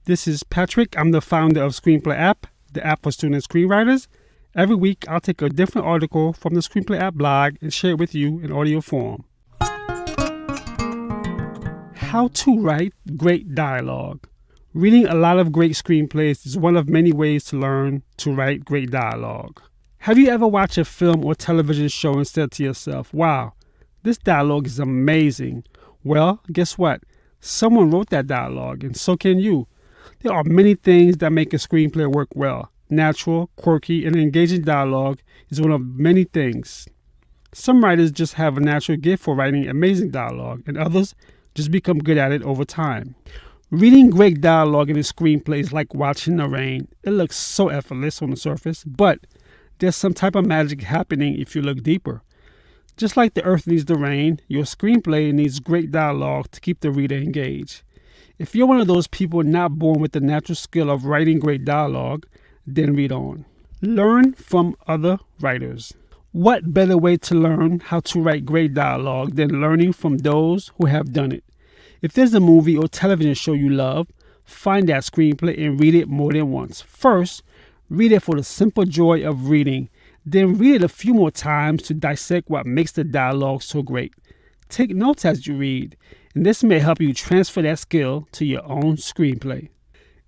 This is Patrick. I'm the founder of Screenplay App, the app for student screenwriters. Every week, I'll take a different article from the Screenplay App blog and share it with you in audio form. How to write great dialogue. Reading a lot of great screenplays is one of many ways to learn to write great dialogue. Have you ever watched a film or television show and said to yourself, wow, this dialogue is amazing? Well, guess what? Someone wrote that dialogue, and so can you. There are many things that make a screenplay work well. Natural, quirky, and engaging dialogue is one of many things. Some writers just have a natural gift for writing amazing dialogue, and others just become good at it over time. Reading great dialogue in a screenplay is like watching the rain. It looks so effortless on the surface, but there's some type of magic happening if you look deeper. Just like the earth needs the rain, your screenplay needs great dialogue to keep the reader engaged. If you're one of those people not born with the natural skill of writing great dialogue, then read on. Learn from other writers. What better way to learn how to write great dialogue than learning from those who have done it? If there's a movie or television show you love, find that screenplay and read it more than once. First, read it for the simple joy of reading. Then read it a few more times to dissect what makes the dialogue so great. Take notes as you read, and this may help you transfer that skill to your own screenplay.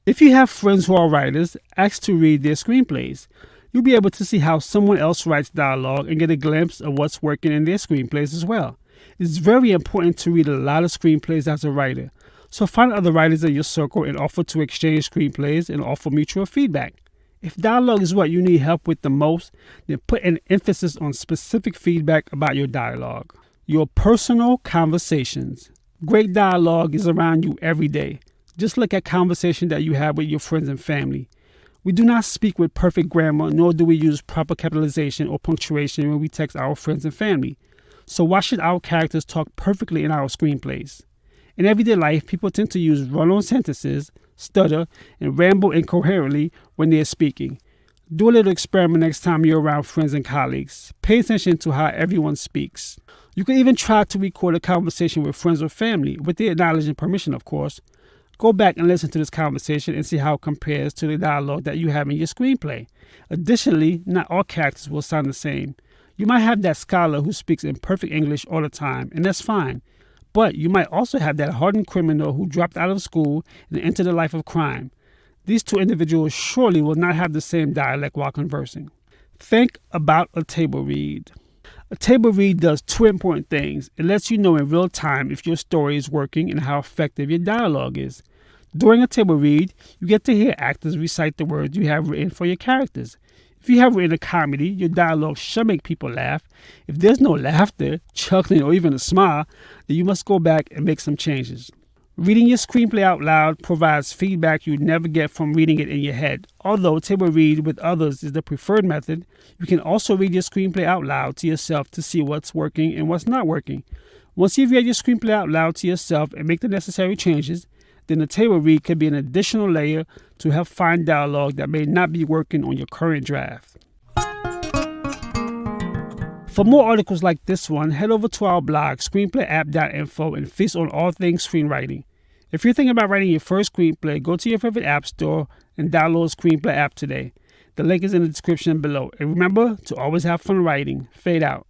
If you have friends who are writers, ask to read their screenplays. You'll be able to see how someone else writes dialogue and get a glimpse of what's working in their screenplays as well. It's very important to read a lot of screenplays as a writer, so find other writers in your circle and offer to exchange screenplays and offer mutual feedback. If dialogue is what you need help with the most, then put an emphasis on specific feedback about your dialogue. Your personal conversations. Great dialogue is around you every day. Just look at conversations that you have with your friends and family. We do not speak with perfect grammar, nor do we use proper capitalization or punctuation when we text our friends and family. So why should our characters talk perfectly in our screenplays? In everyday life, people tend to use run-on sentences, stutter, and ramble incoherently when they're speaking. Do a little experiment next time you're around friends and colleagues. Pay attention to how everyone speaks. You can even try to record a conversation with friends or family, with their knowledge and permission, of course. Go back and listen to this conversation and see how it compares to the dialogue that you have in your screenplay. Additionally, not all characters will sound the same. You might have that scholar who speaks in perfect English all the time, and that's fine. But you might also have that hardened criminal who dropped out of school and entered a life of crime. These two individuals surely will not have the same dialect while conversing. Think about a table read. A table read does two important things. It lets you know in real time if your story is working and how effective your dialogue is. During a table read, you get to hear actors recite the words you have written for your characters. If you have written a comedy, your dialogue should make people laugh. If there's no laughter, chuckling, or even a smile, then you must go back and make some changes. Reading your screenplay out loud provides feedback you'd never get from reading it in your head. Although table read with others is the preferred method, you can also read your screenplay out loud to yourself to see what's working and what's not working. Once you've read your screenplay out loud to yourself and make the necessary changes, then the table read could be an additional layer to help find dialogue that may not be working on your current draft. For more articles like this one, head over to our blog, screenplayapp.info, and feast on all things screenwriting. If you're thinking about writing your first screenplay, go to your favorite app store and download Screenplay app today. The link is in the description below. And remember to always have fun writing. Fade out.